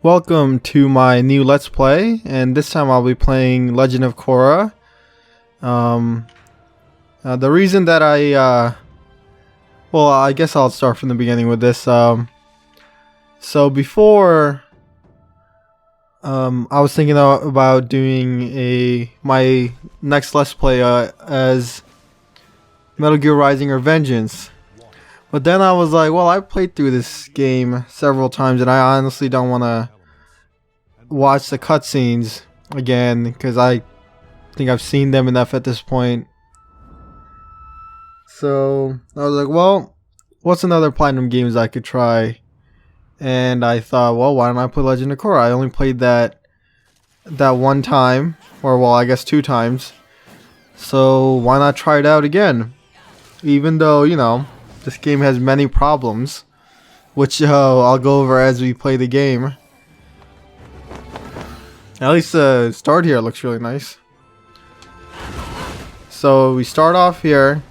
Welcome to my new Let's Play, and this time I'll be playing Legend of Korra. The reason that well, I guess I'll start from the beginning with this. So before, I was thinking about doing my next Let's Play as Metal Gear Rising: Revengeance. But then I was like, well, I played through this game several times and I honestly don't want to watch the cutscenes again because I think I've seen them enough at this point. So I was like, well, what's another Platinum games I could try? And I thought, well, why don't I play Legend of Korra? I only played that one time, or well, I guess 2 times. So why not try it out again? Even though, you know, this game has many problems, which I'll go over as we play the game. At least the start here looks really nice. So we start off here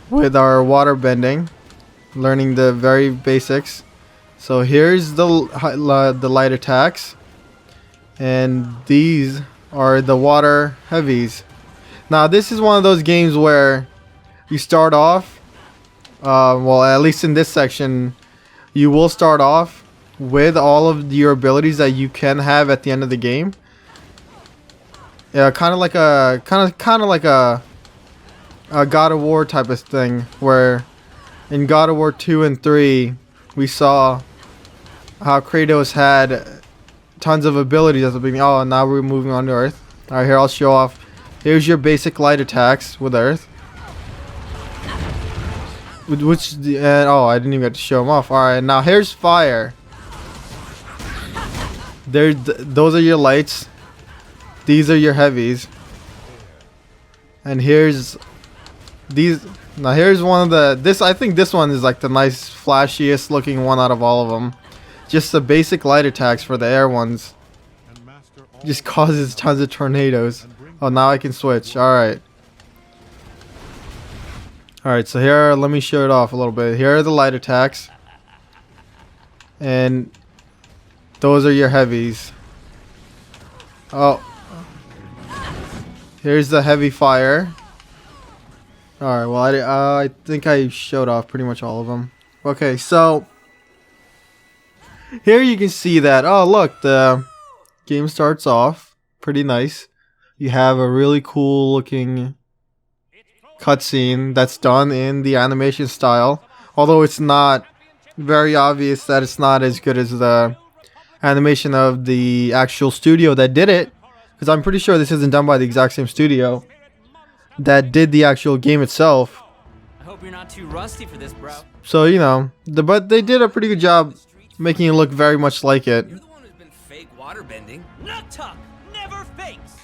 with our water bending, learning the very basics. So here's the light attacks, and these are the water heavies. Now this is one of those games where you start off, well, at least in this section, you will start off with all of your abilities that you can have at the end of the game. Yeah, kind of like a God of War type of thing, where in God of War 2 and 3 we saw how Kratos had tons of abilities at the beginning. Oh, and now we're moving on to Earth. Alright, here I'll show off. Here's your basic light attacks with Earth. Oh, I didn't even get to show them off. Alright, now here's fire. Those are your lights. These are your heavies. And here's these. Now here's one of the, I think this one is like the nice flashiest looking one out of all of them. Just the basic light attacks for the air ones. Just causes tons of tornadoes. Oh, now I can switch. Alright. Alright, so here, let me show it off a little bit. Here are the light attacks. And those are your heavies. Oh. Here's the heavy fire. Alright, well, I think I showed off pretty much all of them. Okay, so here you can see that, oh look, the game starts off pretty nice. You have a really cool looking cutscene that's done in the animation style, although it's not very obvious that it's not as good as the animation of the actual studio that did it, because I'm pretty sure this isn't done by the exact same studio that did the actual game itself. I hope you're not too rusty for this, bro. So, you know, but they did a pretty good job making it look very much like it. You're the one who's been fake waterbending. Nut tuck never fakes.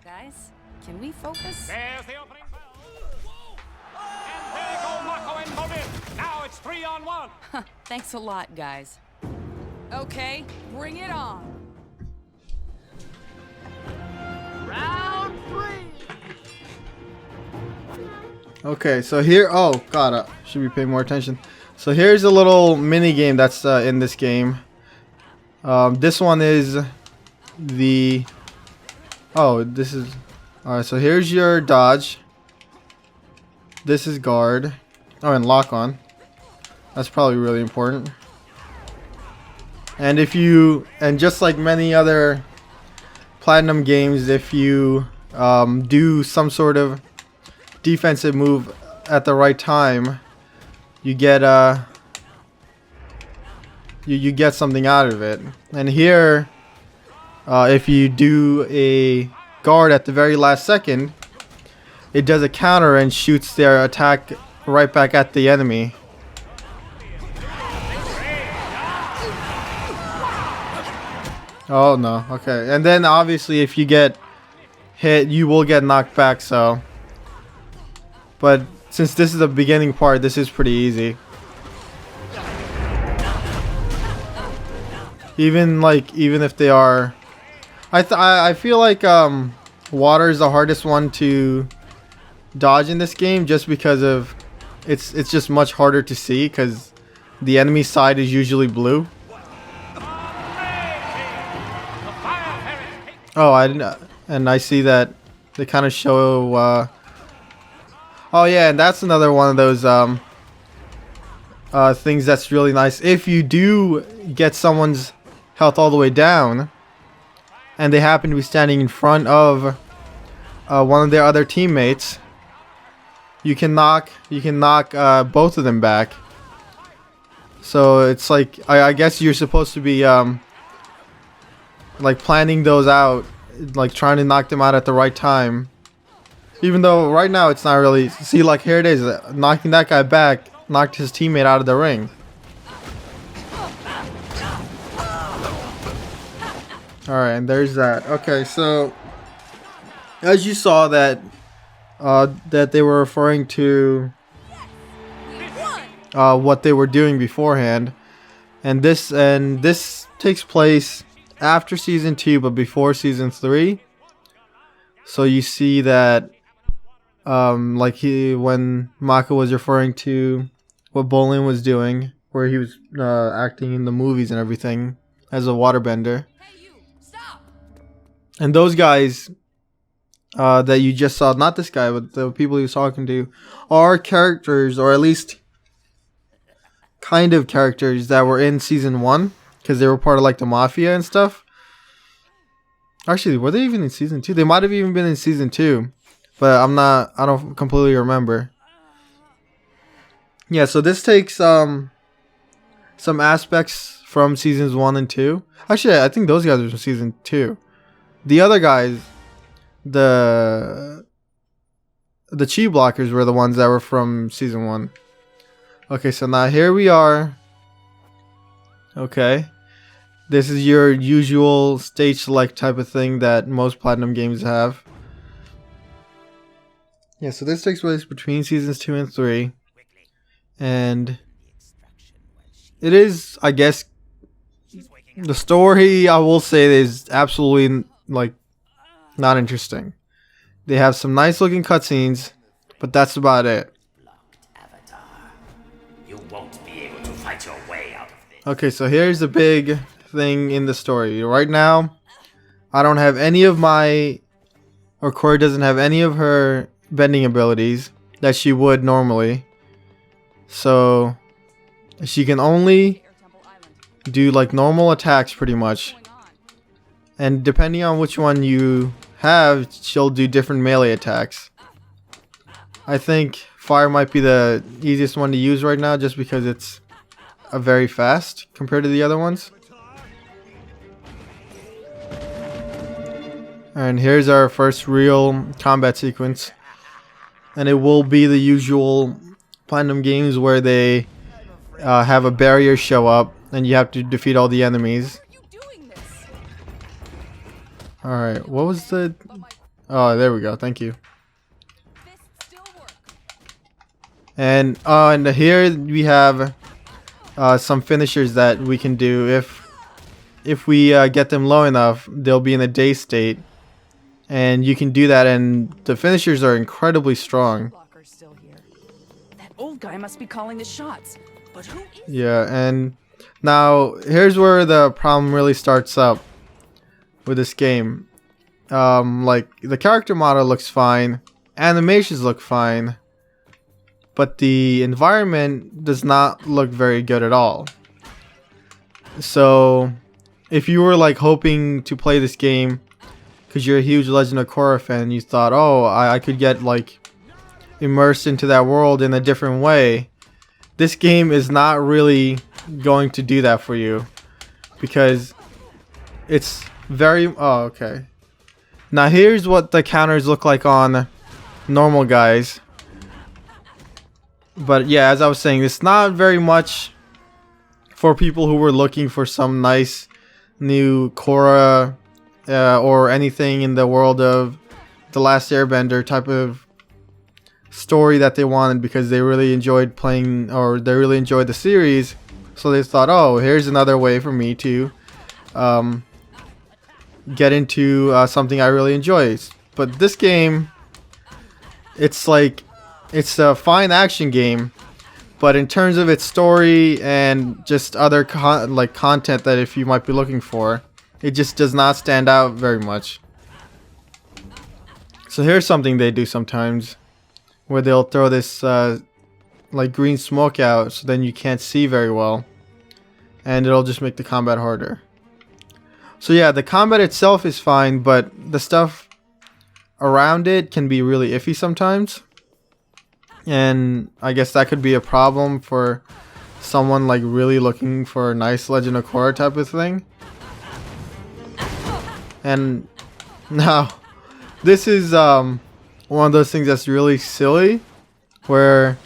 Guys, can we focus? There's the opening bell. And there go Mako and Morin. Now it's 3-on-1. Thanks a lot, guys. Okay, bring it on. Round 3. Okay, so here, oh god, should be paying more attention. So here's a little mini game that's in this game. This one is the, oh, this is, alright, so here's your dodge. This is guard. Oh, and lock on. That's probably really important. And and just like many other Platinum games, if you do some sort of defensive move at the right time, you get you get something out of it. And here, if you do a guard at the very last second, it does a counter and shoots their attack right back at the enemy. Oh no, okay. And then obviously if you get hit, you will get knocked back, so. But since this is the beginning part, this is pretty easy. Even if they are, I feel like water is the hardest one to dodge in this game, just because of it's just much harder to see because the enemy side is usually blue. Oh, I didn't. And I see that they kind of show. Oh yeah, and that's another one of those things that's really nice. If you do get someone's health all the way down, and they happen to be standing in front of one of their other teammates, you can knock both of them back. So it's like I guess you're supposed to be like planning those out, like trying to knock them out at the right time. Even though right now it's not really. See, like here it is, knocking that guy back, knocked his teammate out of the ring. Alright, and there's that. Okay, so as you saw that that they were referring to what they were doing beforehand, and this takes place after season 2 but before season 3. So you see that like when Mako was referring to what Bolin was doing, where he was acting in the movies and everything as a waterbender. Hey, you! Stop! And those guys that you just saw, not this guy, but the people he was talking to, are characters, or at least kind of characters that were in season 1, because they were part of like the mafia and stuff. Actually, were they even in season 2? They might have even been in season 2, but I don't completely remember. Yeah, so this takes some aspects from seasons 1 and 2. Actually, I think those guys are from season 2. The other guys, the chi blockers, were the ones that were from season 1. Okay, so now here we are. Okay. This is your usual stage select type of thing that most Platinum games have. Yeah, so this takes place between seasons 2 and 3. And it is, I guess, the story, I will say, is absolutely like not interesting. They have some nice looking cutscenes, but that's about it. You won't be able to fight your way out of this. Okay, so here's the big thing in the story. Right now, I don't have any of my, or Korra doesn't have any of her bending abilities that she would normally. So she can only do like normal attacks pretty much. And depending on which one you have, she'll do different melee attacks. I think fire might be the easiest one to use right now, just because it's very fast compared to the other ones. And here's our first real combat sequence. And it will be the usual Platinum games where they have a barrier show up and you have to defeat all the enemies. Alright, what was the... Oh, there we go. Thank you. And here we have some finishers that we can do. If we get them low enough, they'll be in a day state. And you can do that, and the finishers are incredibly strong. That old guy must be calling the shots. But who is... Yeah, and now here's where the problem really starts up with this game. Like the character model looks fine, animations look fine, but the environment does not look very good at all. So if you were like hoping to play this game because you're a huge Legend of Korra fan, you thought, oh, I could get like immersed into that world in a different way, this game is not really going to do that for you, because it's very... Oh, okay. Now here's what the counters look like on normal guys. But yeah, as I was saying, it's not very much for people who were looking for some nice new Korra or anything in the world of The Last Airbender type of story that they wanted, because they really enjoyed playing, or they really enjoyed the series. So they thought, oh, here's another way for me to get into something I really enjoy. But this game, it's like, it's a fine action game, but in terms of its story and just other content that if you might be looking for, it just does not stand out very much. So here's something they do sometimes, where they'll throw this like green smoke out, so then you can't see very well, and it'll just make the combat harder. So yeah, the combat itself is fine, but the stuff around it can be really iffy sometimes, and I guess that could be a problem for someone like really looking for a nice Legend of Korra type of thing. And now this is one of those things that's really silly, where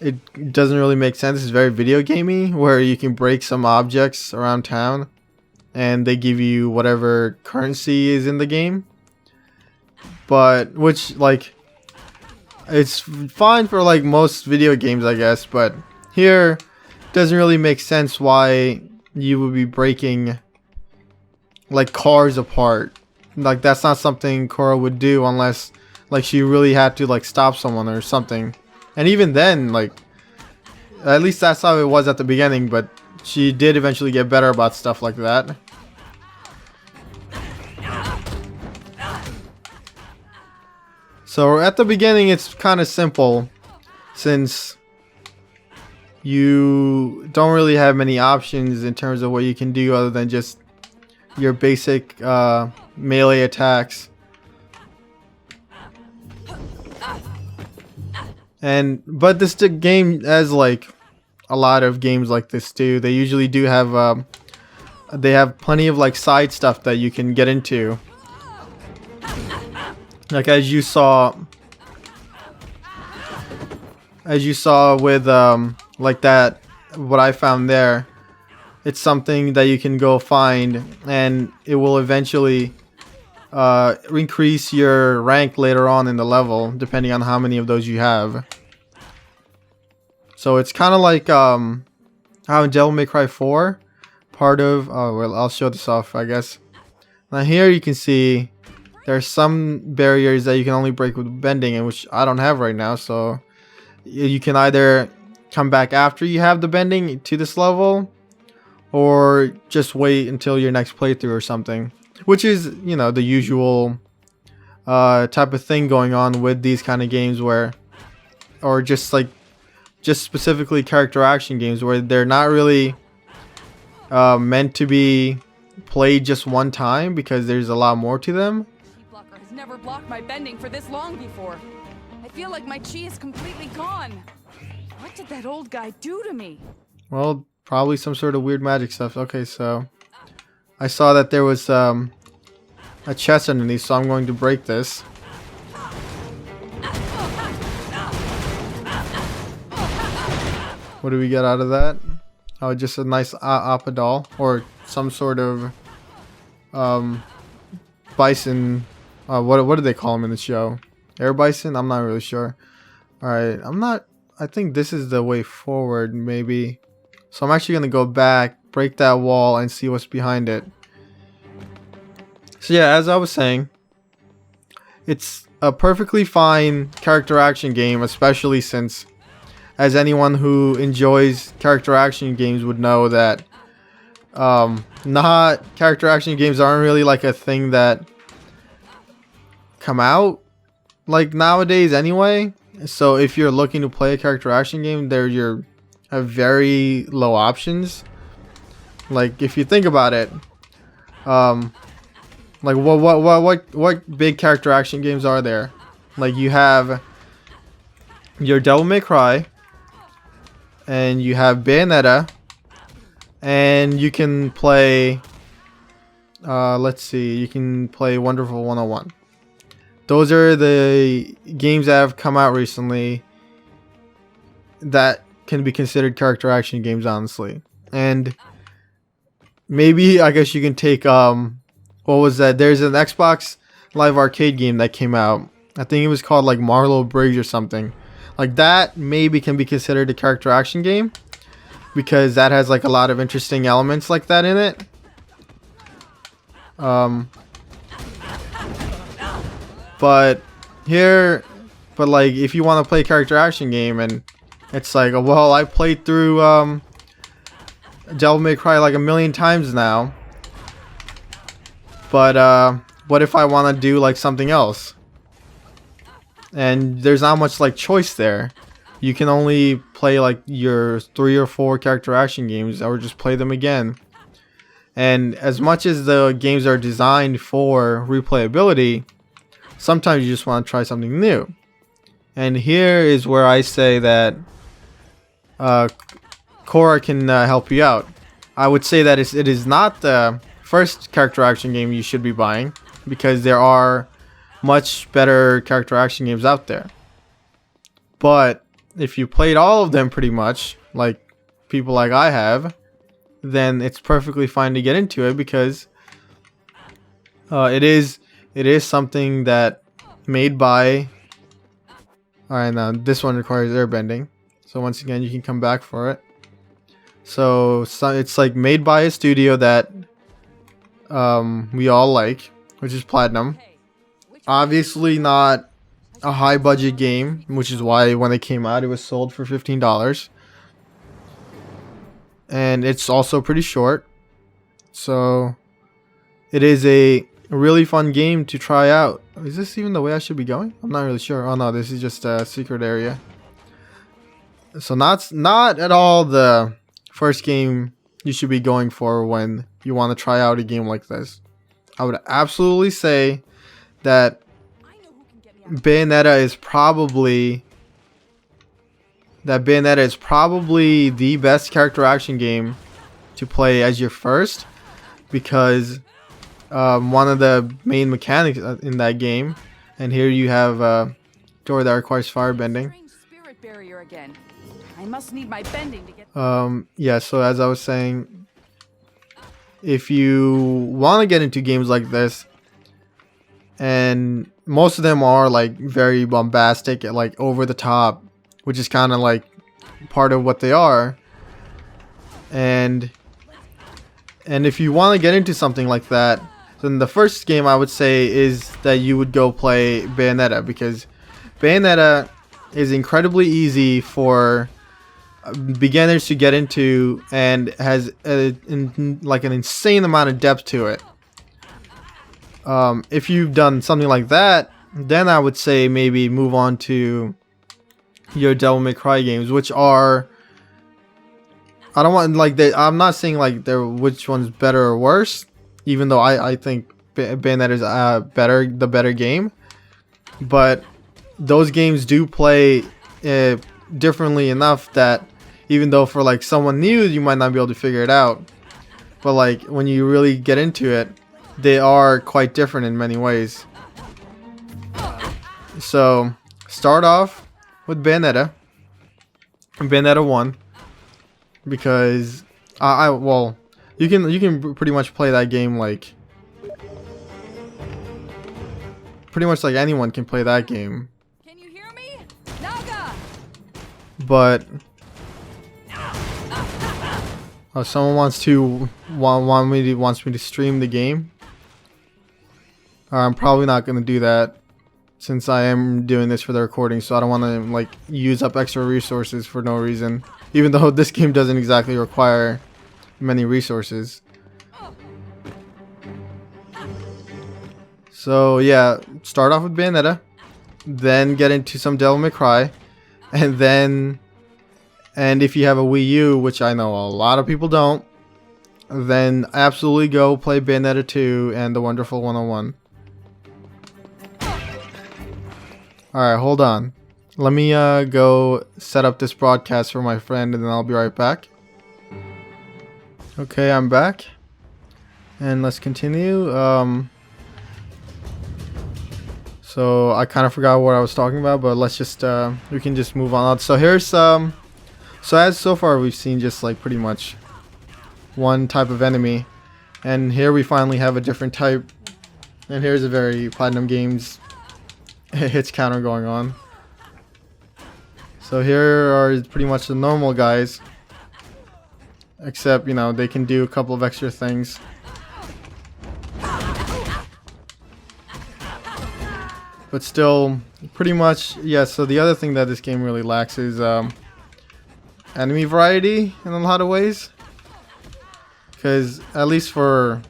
it doesn't really make sense. It's very video gamey, where you can break some objects around town and they give you whatever currency is in the game. But which, like, it's fine for like most video games, I guess, but here it doesn't really make sense why you would be breaking like cars apart. Like, that's not something Korra would do unless like she really had to like stop someone or something. And even then, like, at least that's how it was at the beginning, but she did eventually get better about stuff like that. So at the beginning it's kind of simple, since you don't really have many options in terms of what you can do other than just your basic melee attacks. But this game, as like a lot of games like this do, they usually do have they have plenty of like side stuff that you can get into. Like as you saw with like that, what I found there, it's something that you can go find, and it will eventually increase your rank later on in the level, depending on how many of those you have. So it's kind of like how in Devil May Cry 4, part of, oh well, I'll show this off, I guess. Now here you can see there's some barriers that you can only break with bending, and which I don't have right now, so you can either come back after you have the bending to this level, or just wait until your next playthrough or something, which is, you know, the usual type of thing going on with these kind of games, where, or just specifically character action games, where they're not really meant to be played just one time, because there's a lot more to them. Blocker has never blocked my bending for this long before. I feel like my chi is completely gone. What did that old guy do to me? Well, probably some sort of weird magic stuff. Okay, so I saw that there was a chest underneath, so I'm going to break this. What do we get out of that? Oh, just a nice Appa doll, or some sort of bison. What do they call him in the show? Air bison? I'm not really sure. Alright, I think this is the way forward, maybe. So I'm actually going to go back, break that wall, and see what's behind it. So yeah, as I was saying, it's a perfectly fine character action game, especially since, as anyone who enjoys character action games would know, that character action games aren't really like a thing that come out like nowadays anyway. So if you're looking to play a character action game, you have very low options. Like, if you think about it, like what big character action games are there? Like, you have your Devil May Cry, and you have Bayonetta, and you can play let's see, you can play Wonderful 101. Those are the games that have come out recently that can be considered character action games, honestly. And maybe, I guess you can take what was that? There's an Xbox Live Arcade game that came out. I think it was called like Marlow Briggs or something. Like, that maybe can be considered a character action game, because that has like a lot of interesting elements like that in it. But like, if you want to play a character action game, and it's like, well, I played through Devil May Cry like 1,000,000 times now, but what if I want to do like something else? and there's not much like choice there. You can only play like your 3 or 4 character action games, or just play them again. And as much as the games are designed for replayability, sometimes you just want to try something new. And here is where I say that Korra can help you out. I would say that it is not the first character action game you should be buying, because there are much better character action games out there. But if you played all of them pretty much, like people like I have, then it's perfectly fine to get into it, because it is something that made by. Alright, now this one requires airbending, so once again you can come back for it. So it's like made by a studio that we all like, which is Platinum. Obviously not a high budget game, which is why when it came out it was sold for $15. And it's also pretty short, so it is a really fun game to try out. Is this even the way I should be going? I'm not really sure. Oh no, this is just a secret area. So not at all the first game you should be going for when you want to try out a game like this. I would absolutely say that Bayonetta is probably the best character action game to play as your first, because one of the main mechanics in that game, and here you have a door that requires firebending. Spirit barrier again. I must need my bending to get. Yeah, so as I was saying, if you want to get into games like this, and most of them are like very bombastic, like over the top, which is kind of like part of what they are, and if you want to get into something like that, then the first game I would say is that you would go play Bayonetta, because Bayonetta is incredibly easy for beginners to get into, and has like an insane amount of depth to it. If you've done something like that, then I would say maybe move on to your Devil May Cry games, which are, I don't want like I'm not saying like they're which one's better or worse, even though I think Bayonetta is the better game, but those games do play differently enough that even though for like someone new you might not be able to figure it out, but like when you really get into it, they are quite different in many ways. So start off with Bayonetta 1, because well, you can pretty much play that game like pretty much like anyone can play that game. Can you hear me? Naga! But someone wants me to stream the game. I'm probably not going to do that, since I am doing this for the recording, so I don't want to like use up extra resources for no reason, even though this game doesn't exactly require many resources. So yeah, start off with Bayonetta, then get into some Devil May Cry, and if you have a Wii U, which I know a lot of people don't, then absolutely go play Bayonetta 2 and The Wonderful 101. Alright, hold on. Let me go set up this broadcast for my friend, and then I'll be right back. Okay, I'm back. And let's continue. So I kind of forgot what I was talking about, but let's just we can just move on. So here's so far we've seen just like pretty much one type of enemy, and here we finally have a different type, and here's a very Platinum Games hits counter going on. So here are pretty much the normal guys, except, you know, they can do a couple of extra things. But still, pretty much, yeah, so the other thing that this game really lacks is enemy variety in a lot of ways. Because, at least for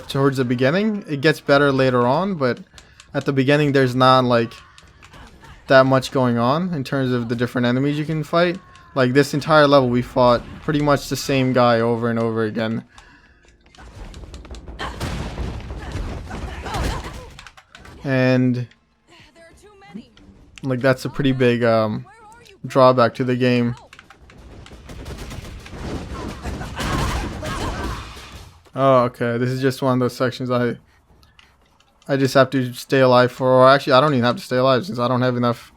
towards the beginning, it gets better later on, but at the beginning there's not like that much going on in terms of the different enemies you can fight. Like this entire level we fought pretty much the same guy over and over again. And There are too many. like that's a pretty big drawback to the game. Oh, okay. This is just one of those sections I just have to stay alive for. Or actually, I don't even have to stay alive since I don't have enough.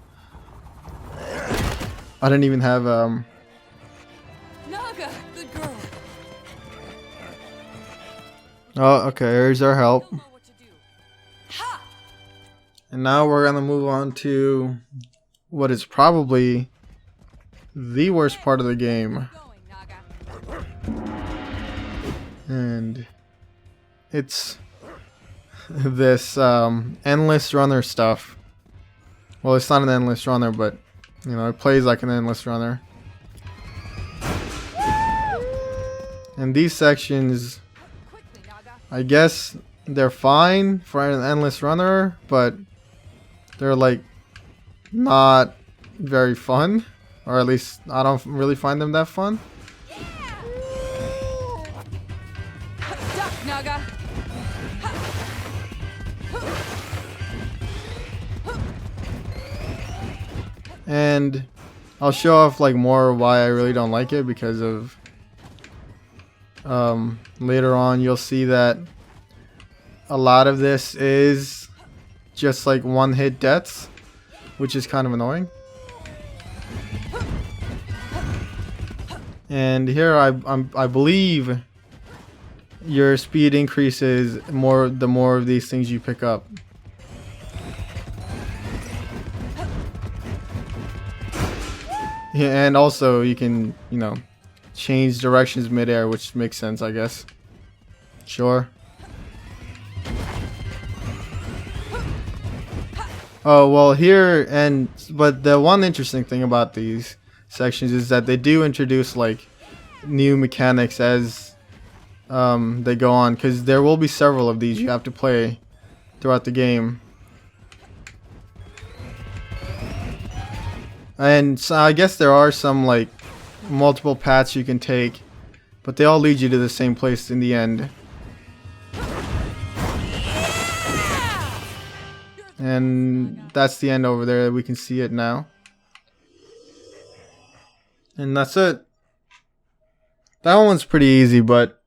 I didn't even have Naga, good girl. Oh, okay. Here's our help. Don't know what to do. Ha! And now we're gonna move on to what is probably the worst part of the game. Going, Naga. And it's this endless runner stuff. Well, it's not an endless runner, but you know, it plays like an endless runner. And these sections, Quickly, Naga. I guess they're fine for an endless runner, but they're like not very fun, or at least I don't really find them that fun. Duck, Naga. And I'll show off like more why I really don't like it, because of later on you'll see that a lot of this is just like one hit deaths, which is kind of annoying. And here I believe your speed increases the more of these things you pick up. Yeah, and also you can, you know, change directions midair, which makes sense, I guess. Sure. Oh, well here, but the one interesting thing about these sections is that they do introduce like new mechanics as they go on, because there will be several of these you have to play throughout the game. And so I guess there are some like multiple paths you can take, but they all lead you to the same place in the end. And that's the end over there. We can see it now. And that's it. That one's pretty easy, but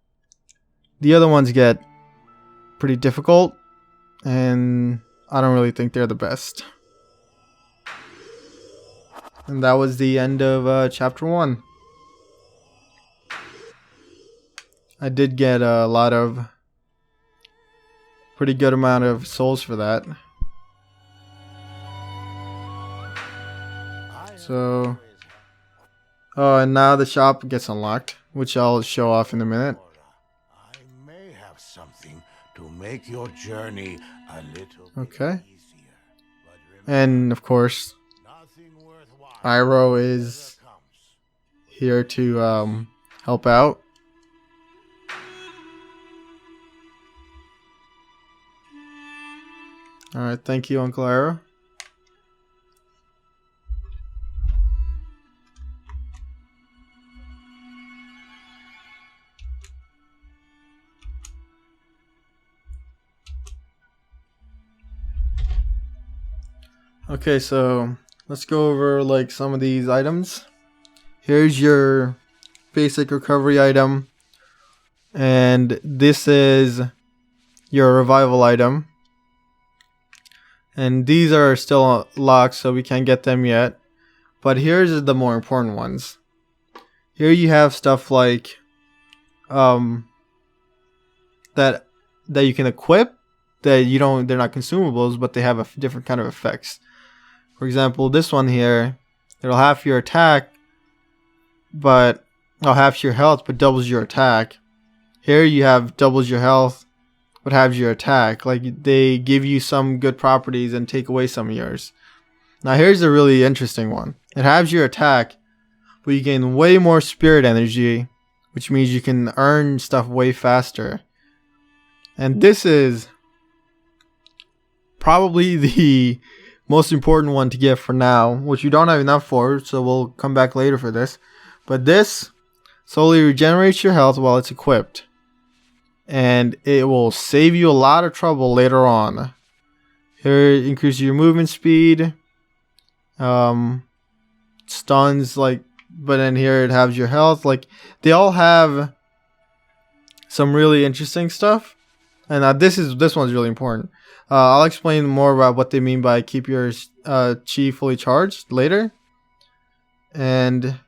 the other ones get pretty difficult, and I don't really think they're the best. And that was the end of chapter 1. I did get a lot of pretty good amount of souls for that. So, oh, and now the shop gets unlocked, which I'll show off in a minute. I may have something to make your journey a little Okay. easier. But And of course, nothing worthwhile Iroh is ever comes. here to help out. Alright, thank you, Uncle Iroh. Okay, so let's go over like some of these items. Here's your basic recovery item, and this is your revival item. And these are still locked, so we can't get them yet. But here's the more important ones. Here you have stuff like that you can equip, that you don't, they're not consumables, but they have a different kind of effects. For example, this one here, it'll half your attack, but half your health, but doubles your attack. Here you have doubles your health, but halves your attack. Like, they give you some good properties and take away some of yours. Now here's a really interesting one. It halves your attack, but you gain way more spirit energy, which means you can earn stuff way faster. And this is probably the most important one to get for now, which you don't have enough for, so we'll come back later for this. But this slowly regenerates your health while it's equipped, and it will save you a lot of trouble later on. Here it increases your movement speed, stuns, like, but then here it has your health. Like, they all have some really interesting stuff, and this one's really important. I'll explain more about what they mean by keep your chi fully charged later, and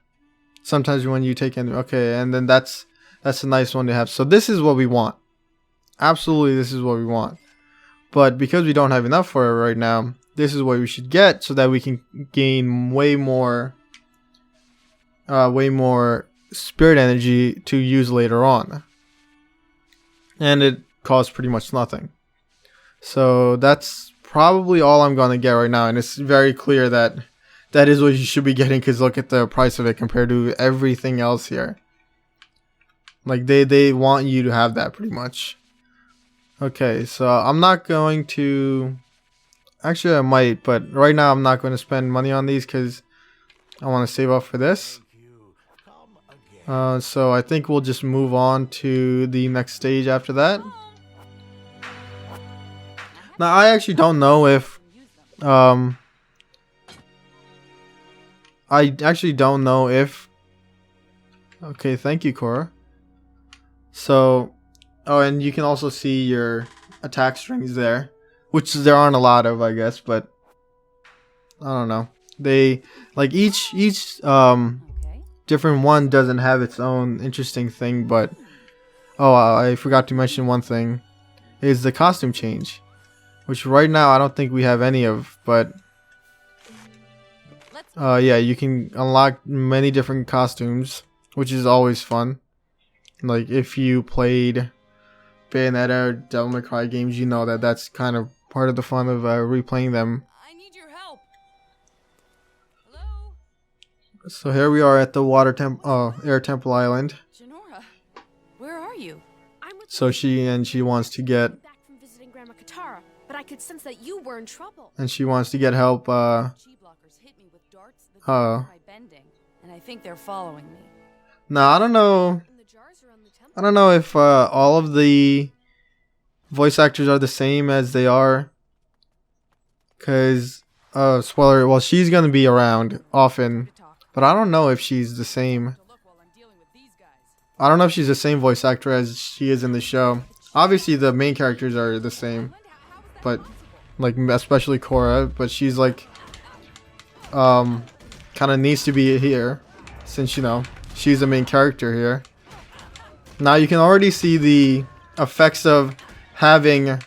sometimes when you take in, okay, and then that's a nice one to have. So this is what we want. Absolutely, this is what we want. But because we don't have enough for it right now, this is what we should get so that we can gain way more spirit energy to use later on. And it costs pretty much nothing. So that's probably all I'm gonna get right now, and it's very clear that that is what you should be getting, because look at the price of it compared to everything else here. Like, they want you to have that pretty much. Okay, so I'm not going to... Actually, I might, but right now I'm not going to spend money on these because I want to save up for this. So I think we'll just move on to the next stage after that. Now, I actually don't know if... I actually don't know if... Okay, thank you, Korra. So... Oh, and you can also see your attack strings there, which there aren't a lot of, I guess, but I don't know. They like each different one doesn't have its own interesting thing, but oh, I forgot to mention one thing is the costume change, which right now I don't think we have any of, but yeah, you can unlock many different costumes, which is always fun. Like if you played Bayonetta or Devil May Cry games, you know that that's kind of part of the fun of replaying them. I need your help. Hello? So here we are at the Air Temple Island. Janora, where are you? I'm with So she wants to get back from visiting Grandma Katara, but I could sense that you were in trouble. help. Chi blockers hit me with darts that Oh. by bending, and I think they're following me. Now I don't know. And the jars around the temple. I don't know if all of the voice actors are the same as they are. Cause spoiler. Well, she's gonna be around often, but I don't know if she's the same. To look while I'm dealing with these guys. I don't know if she's the same voice actor as she is in the show. Obviously, the main characters are the same, but like especially Korra. But she's like, kind of needs to be here, since you know she's the main character here. Now you can already see the effects of having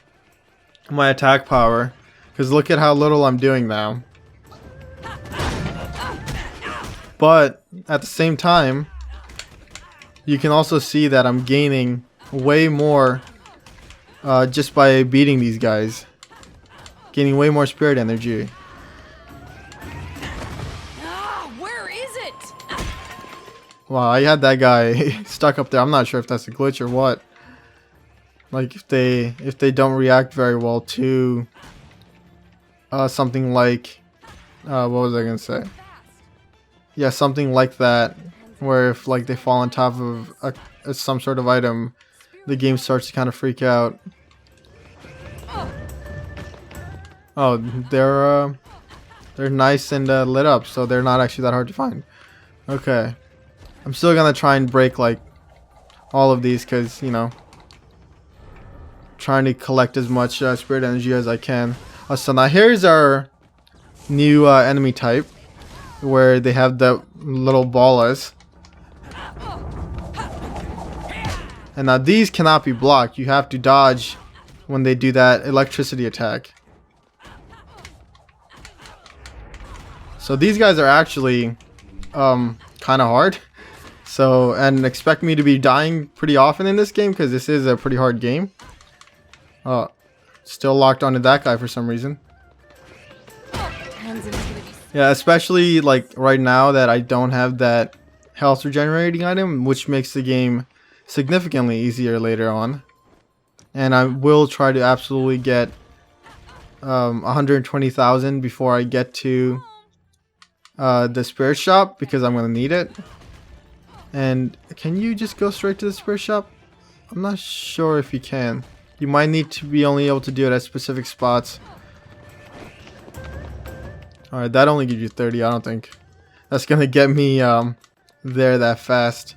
my attack power, because look at how little I'm doing now. But at the same time, you can also see that I'm gaining way more just by beating these guys. Gaining way more spirit energy. Ah, where is it? Wow, I had that guy stuck up there. I'm not sure if that's a glitch or what. Like if they don't react very well to something like what was I gonna say? Yeah, something like that, where if like they fall on top of some sort of item, the game starts to kind of freak out. Oh, they're nice and lit up, so they're not actually that hard to find. Okay, I'm still gonna try and break like all of these, because you know, trying to collect as much spirit energy as I can. So now here's our new enemy type, where they have the little ballas. And now these cannot be blocked. You have to dodge when they do that electricity attack. So these guys are actually kind of hard. So, and expect me to be dying pretty often in this game, because this is a pretty hard game. Still locked onto that guy for some reason. Yeah, especially like right now that I don't have that health regenerating item, which makes the game significantly easier later on. And I will try to absolutely get 120,000 before I get to the spirit shop, because I'm gonna need it. And can you just go straight to the spirit shop? I'm not sure if you can. You might need to be only able to do it at specific spots. Alright, that only gives you 30. I don't think that's gonna get me there that fast.